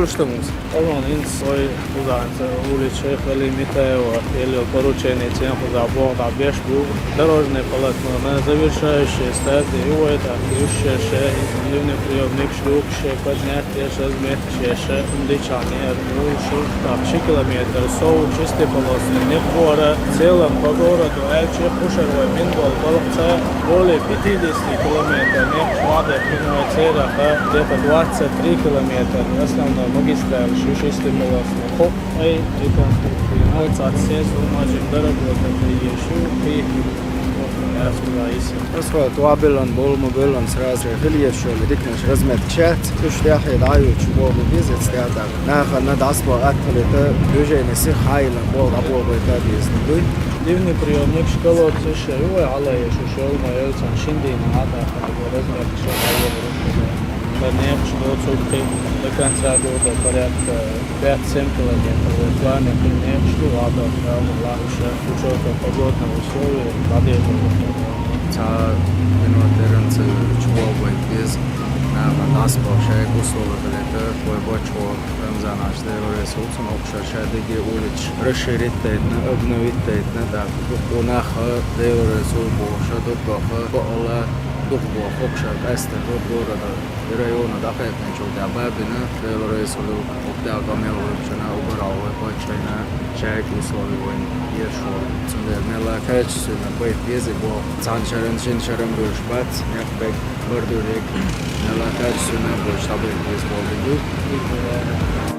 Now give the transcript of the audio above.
Bulštamos. On svoj uzance uliče Халимитеева или порученицы за Бога бешку дорожное полотно на завершающей стадии это ющее юный приемник шлюкше поднятие разметчеше дичание рушу так километр соу чистый полосы не двора целом по городу эльче пушерой минвол полоса более 50 километров не шваде принимает цераха где-то 23 километра основной магистраль шишистый полосы хоп эй реконструкция Отсес умажим доработать еще и Asfalt Wabilon, Bolmobilon, сразу Хильевшоли, Дикнеш, разметчат, Туштяхи, Даю, Чубоби, Визит, Стята, Наха, Надасбо, Атхалита, Движение Сихайла, Бол, Абоба, Табизнуй. Дивный приемник школы Цишею, Алая, Шушел, Майельцан, Шиндина, Ада, разметчат, Нет, что цукры до конца года порядка 5-7 километров. Планы нет, что Ада, Лауша, учета погодного условия, воды. Минутеренцы чувствует без нас большая условия это твой бочок Рамзанаш ресурс обширшая деги улиц расширить обновить да у нас ресурс больше до Духбо, Хокшат, Эстер, города, района, дахет, ничего, да, Бабина, Рейсулу, Октал, Камел, Рыбчина, Убрал, Вайпачайна, Чайк, условия, Войн, Ершо, Цундер, Мела, Качественно, Бейт, Езибо, Цаншарен, Шиншарен, Бюршбат, Някбек, Бардурек, Мела, Качественно, Бюрш, Табек, Езбо, Виду,